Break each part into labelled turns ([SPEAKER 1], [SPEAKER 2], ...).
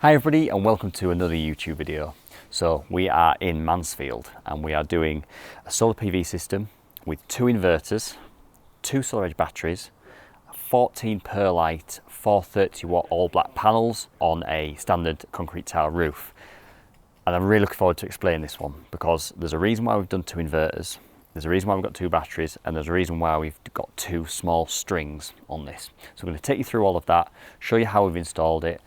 [SPEAKER 1] Hi everybody and welcome to another YouTube video. So we are in Mansfield and we are doing a solar PV system with 2 inverters, 2 SolarEdge batteries, 14 perlite 430 watt all black panels on a standard concrete tile roof. And I'm really looking forward to explaining this one because there's a reason why we've done 2 inverters, there's a reason why we've got 2 batteries, and there's a reason why we've got 2 small strings on this. So I'm going to take you through all of that, show you how we've installed it,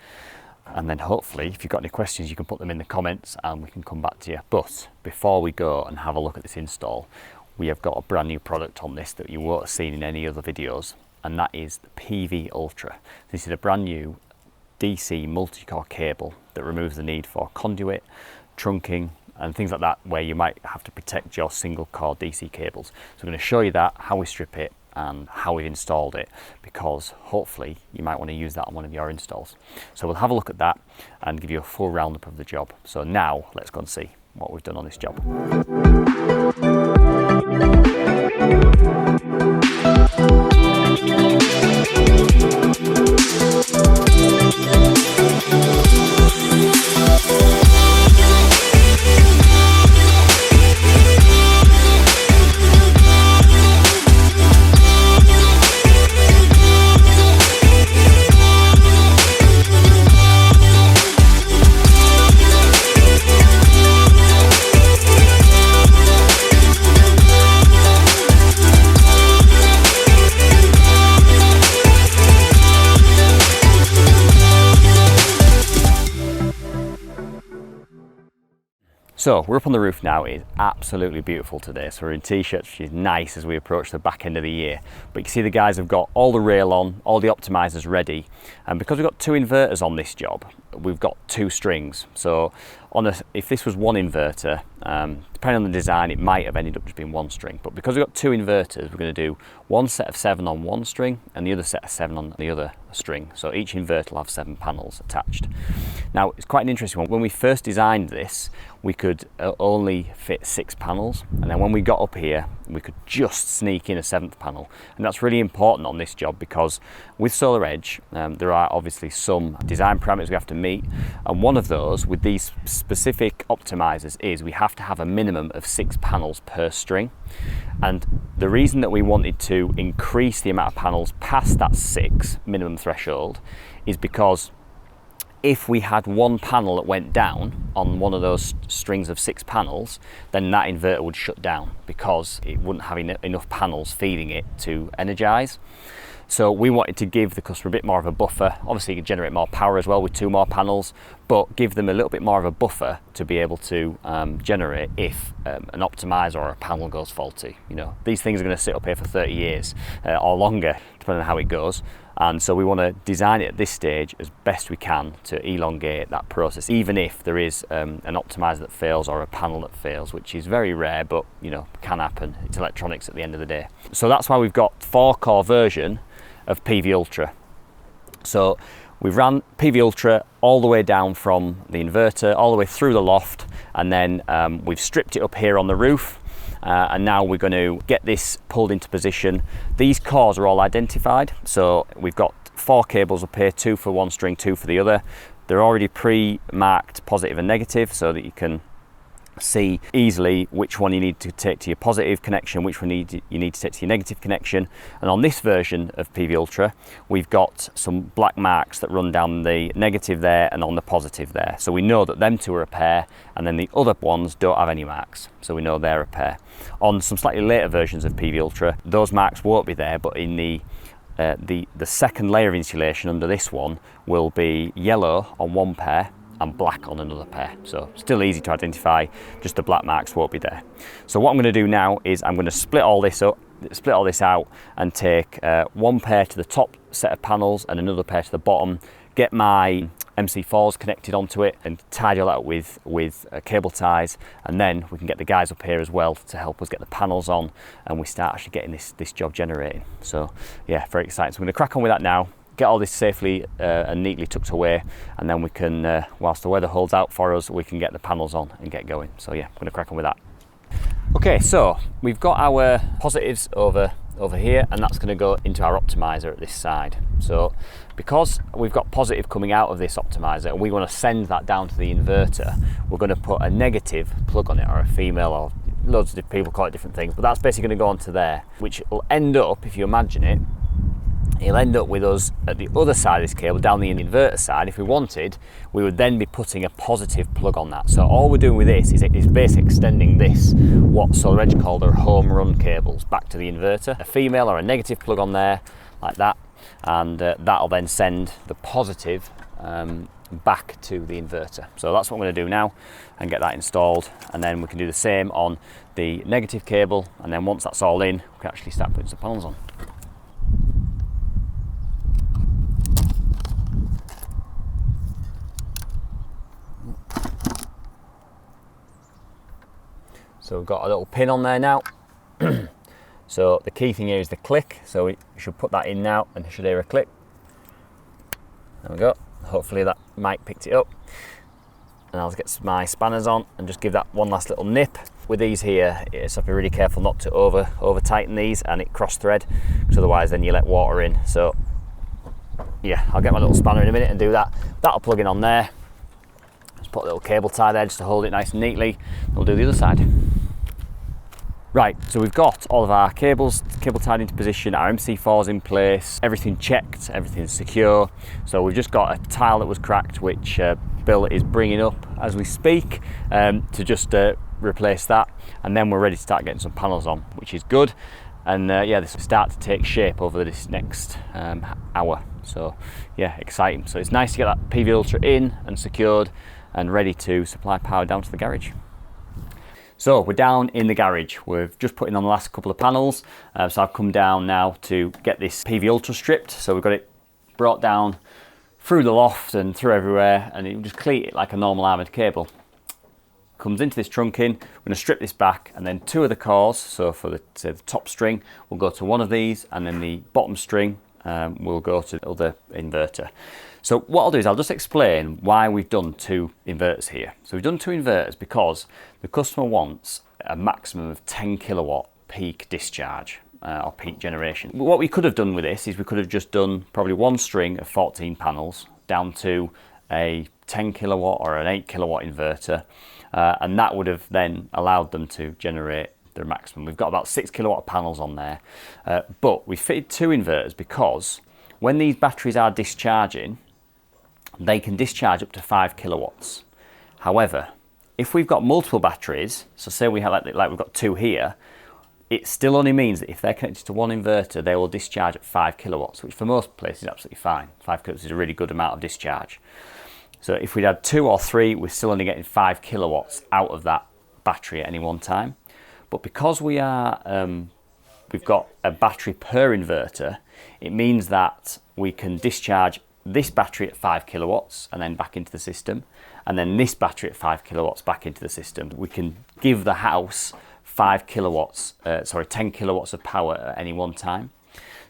[SPEAKER 1] and then hopefully if you've got any questions you can put them in the comments and we can come back to you. But before we go and have a look at this install, we have got a brand new product on this that you won't have seen in any other videos, and that is the PV Ultra. This is a brand new DC multi-core cable that removes the need for conduit, trunking and things like that where you might have to protect your single core DC cables. So I'm going to show you that, how we strip it and how we've installed it, because hopefully you might want to use that on one of your installs. So we'll have a look at that and give you a full roundup of the job. So now let's go and see what we've done on this job. So we're up on the roof now. It is absolutely beautiful today. So we're in t-shirts, which is nice as we approach the back end of the year. But you can see the guys have got all the rail on, all the optimizers ready. And because we've got 2 inverters on this job, we've got 2 strings. So if this was 1 inverter, depending on the design, it might have ended up just being 1 string. But because we've got 2 inverters, we're going to do 1 set of 7 on 1 string and the other set of 7 on the other string. So each inverter will have 7 panels attached. Now it's quite an interesting one. When we first designed this, we could only fit 6 panels, and then when we got up here we could just sneak in a 7th panel. And that's really important on this job because with SolarEdge there are obviously some design parameters we have to meet, and one of those with these specific optimizers is we have to have a minimum of 6 panels per string. And the reason that we wanted to increase the amount of panels past that 6 minimum threshold is because if we had 1 panel that went down on one of those strings of 6 panels, then that inverter would shut down because it wouldn't have enough panels feeding it to energize. So we wanted to give the customer a bit more of a buffer. Obviously you can generate more power as well with 2 more panels, but give them a little bit more of a buffer to be able to generate if an optimizer or a panel goes faulty. You know, these things are going to sit up here for 30 years or longer, depending on how it goes. And so we want to design it at this stage as best we can to elongate that process, even if there is an optimizer that fails or a panel that fails, which is very rare, but you know, can happen. It's electronics at the end of the day. So that's why we've got 4-core version of PV Ultra. So we've ran PV Ultra all the way down from the inverter, all the way through the loft, and then we've stripped it up here on the roof. And now we're going to get this pulled into position. These cores are all identified, so we've got 4 cables up here, 2 for 1 string, 2 for the other. They're already pre-marked positive and negative so that you can see easily which one you need to take to your positive connection, which one you need to take to your negative connection. And on this version of PV Ultra, we've got some black marks that run down the negative there and on the positive there. So we know that them 2 are a pair, and then the other ones don't have any marks, so we know they're a pair. On some slightly later versions of PV Ultra, those marks won't be there, but in the second layer of insulation under this one will be yellow on 1 pair and black on another pair. So still easy to identify, just the black marks won't be there. So what I'm going to do now is I'm going to split all this out and take 1 pair to the top set of panels and another pair to the bottom, get my MC4s connected onto it and tidy all that with cable ties, and then we can get the guys up here as well to help us get the panels on and we start actually getting this job generating. So yeah, very exciting. So I'm going to crack on with that now, get all this safely and neatly tucked away, and then we can, whilst the weather holds out for us, we can get the panels on and get going. So yeah, I'm going to crack on with that. Okay, so we've got our positives over over here, and that's going to go into our optimizer at this side. So because we've got positive coming out of this optimizer and we want to send that down to the inverter, we're going to put a negative plug on it, or a female, or loads of people call it different things, but that's basically going to go onto there, which will end up, if you imagine it, it'll end up with us at the other side of this cable, down the inverter side. If we wanted, we would then be putting a positive plug on that. So all we're doing with this is basically extending this, what Solar Edge called their home run cables, back to the inverter. A female or a negative plug on there, like that, and that'll then send the positive back to the inverter. So that's what I'm going to do now and get that installed, and then we can do the same on the negative cable, and then once that's all in, we can actually start putting some panels on. So we've got a little pin on there now. So the key thing here is the click. So we should put that in now, and you should hear a click. There we go. Hopefully that mic picked it up. And I'll get my spanners on and just give that one last little nip. With these here, it's have to be really careful not to over tighten these and it cross thread, because otherwise then you let water in. So yeah, I'll get my little spanner in a minute and do that. That'll plug in on there. Just put a little cable tie there just to hold it nice and neatly. We'll do the other side. Right, so we've got all of our cable tied into position, our MC4's in place, everything checked, everything's secure. So we've just got a tile that was cracked, which Bill is bringing up as we speak, to just replace that, and then we're ready to start getting some panels on, which is good. And yeah, this will start to take shape over this next hour. So yeah, exciting. So it's nice to get that PV Ultra in and secured and ready to supply power down to the garage. So we're down in the garage. We've just put in on the last couple of panels. So I've come down now to get this PV Ultra stripped. So we've got it brought down through the loft and through everywhere, and it will just cleat it like a normal armoured cable. Comes into this trunking. We're going to strip this back, and then two of the cores, so for the top string will go to one of these, and then the bottom string will go to the other inverter. So what I'll do is I'll just explain why we've done two inverters here. So we've done two inverters because the customer wants a maximum of 10 kilowatt peak discharge or peak generation. What we could have done with this is we could have just done probably one string of 14 panels down to a 10 kilowatt or an 8 kilowatt inverter, and that would have then allowed them to generate their maximum. We've got about 6 kilowatt panels on there, but we fitted two inverters because when these batteries are discharging, they can discharge up to 5 kilowatts. However, if we've got multiple batteries, so say we have like we've got two here, it still only means that if they're connected to one inverter, they will discharge at 5 kilowatts, which for most places is absolutely fine. 5 kilowatts is a really good amount of discharge. So if we had 2 or 3, we're still only getting 5 kilowatts out of that battery at any one time. But because we've got a battery per inverter, it means that we can discharge this battery at 5 kilowatts and then back into the system, and then this battery at 5 kilowatts back into the system. We can give the house 10 kilowatts of power at any one time.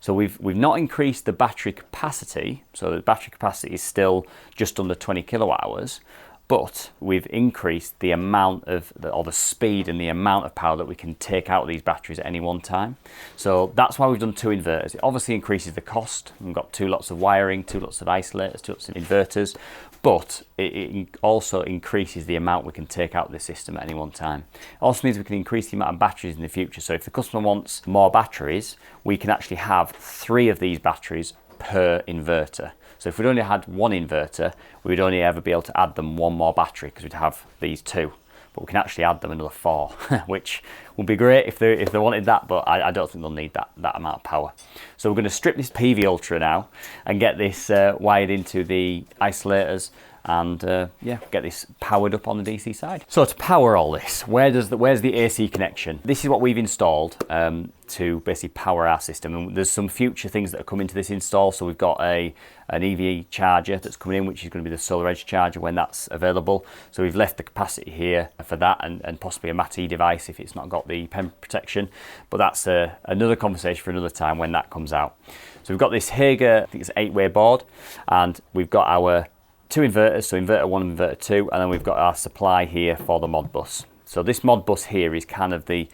[SPEAKER 1] So we've not increased the battery capacity, so the battery capacity is still just under 20 kilowatt hours, but we've increased the amount of, or the speed and the amount of power that we can take out of these batteries at any one time. So that's why we've done two inverters. It obviously increases the cost. We've got 2 lots of wiring, 2 lots of isolators, 2 lots of inverters, but it also increases the amount we can take out of the system at any one time. It also means we can increase the amount of batteries in the future. So if the customer wants more batteries, we can actually have 3 of these batteries per inverter. So if we'd only had one inverter, we'd only ever be able to add them 1 more battery because we'd have these 2. But we can actually add them another 4, which would be great if they wanted that, but I don't think they'll need that amount of power. So we're going to strip this PV Ultra now and get this wired into the isolators and yeah, get this powered up on the DC side. So to power all this, where's the AC connection? This is what we've installed to basically power our system, and there's some future things that are coming to this install. So we've got an EV charger that's coming in, which is going to be the Solar Edge charger when that's available. So we've left the capacity here for that, and possibly a MAT-E device if it's not got the pen protection, but that's another conversation for another time when that comes out. So we've got this Hager, I think it's 8-way board, and we've got our 2 inverters, so inverter 1 and inverter 2, and then we've got our supply here for the Modbus. So this Modbus here is kind of the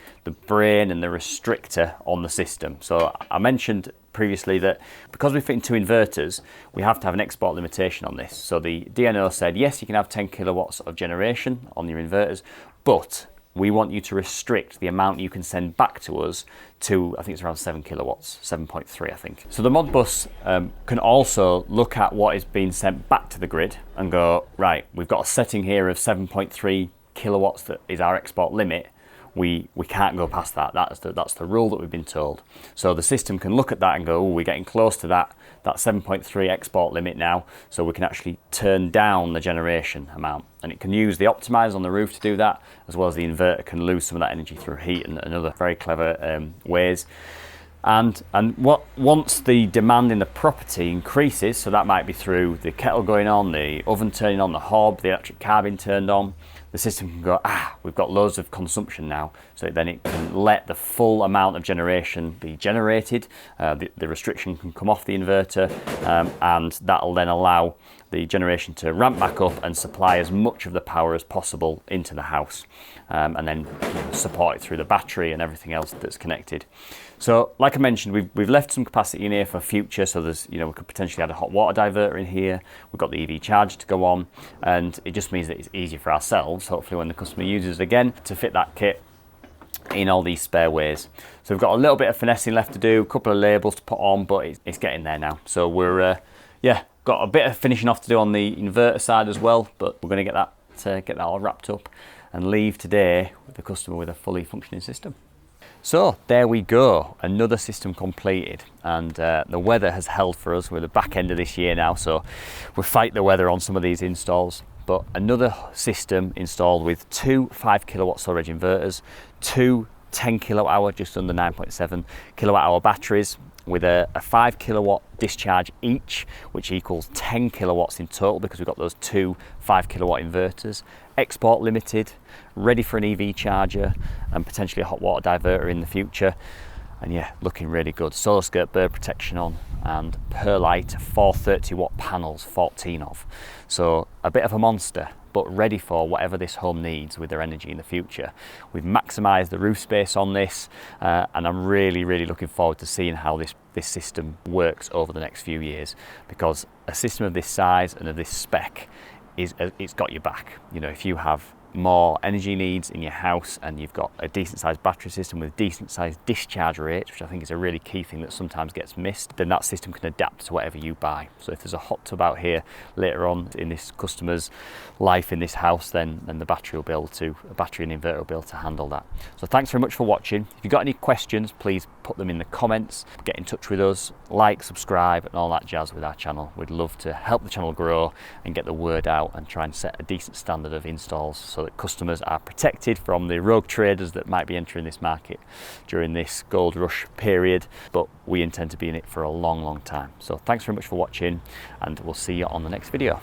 [SPEAKER 1] brain and the restrictor on the system. So I mentioned previously that because we're fitting 2 inverters, we have to have an export limitation on this. So the DNO said, yes, you can have 10 kilowatts of generation on your inverters, but we want you to restrict the amount you can send back to us to, I think it's around 7 kilowatts, 7.3 I think. So the Modbus can also look at what is being sent back to the grid and go, right, we've got a setting here of 7.3 kilowatts that is our export limit. We can't go past that. That's the rule that we've been told. So the system can look at that and go, oh, we're getting close to that 7.3 export limit now, so we can actually turn down the generation amount. And it can use the optimizer on the roof to do that, as well as the inverter can lose some of that energy through heat and other very clever ways. And once the demand in the property increases, so that might be through the kettle going on, the oven turning on, the hob, the electric car being turned on, the system can go, we've got loads of consumption now. So then it can let the full amount of generation be generated. The restriction can come off the inverter, and that'll then allow the generation to ramp back up and supply as much of the power as possible into the house, and then support it through the battery and everything else that's connected. So like I mentioned, we've left some capacity in here for future, so there's, we could potentially add a hot water diverter in here. We've got the EV charger to go on, and it just means that it's easier for ourselves, hopefully when the customer uses it again, to fit that kit in all these spare ways. So we've got a little bit of finessing left to do, a couple of labels to put on, but it's getting there now. So we're got a bit of finishing off to do on the inverter side as well, but we're going to get that all wrapped up and leave today with the customer with a fully functioning system. So there we go, another system completed, and the weather has held for us. We're at the back end of this year now, so we fight the weather on some of these installs. But another system installed with 2 5 kilowatt storage inverters, 2 10 kilowatt hour, just under 9.7 kilowatt hour batteries, with a 5 kilowatt discharge each, which equals 10 kilowatts in total because we've got those 2 5 kilowatt inverters, export limited, ready for an EV charger and potentially a hot water diverter in the future. And yeah, looking really good. Solar skirt bird protection on, and Perlite 430 watt panels, 14 of. So a bit of a monster, but ready for whatever this home needs with their energy in the future. We've maximised the roof space on this, and I'm really looking forward to seeing how this system works over the next few years, because a system of this size and of this spec it's got your back. If you have more energy needs in your house and you've got a decent sized battery system with decent sized discharge rates, which I think is a really key thing that sometimes gets missed, then that system can adapt to whatever you buy. So if there's a hot tub out here later on in this customer's life in this house, then the battery and inverter will be able to handle that. So thanks very much for watching. If you've got any questions, please put them in the comments, get in touch with us, like, subscribe and all that jazz with our channel. We'd love to help the channel grow and get the word out and try and set a decent standard of installs so that customers are protected from the rogue traders that might be entering this market during this gold rush period. But we intend to be in it for a long time. So thanks very much for watching, and we'll see you on the next video.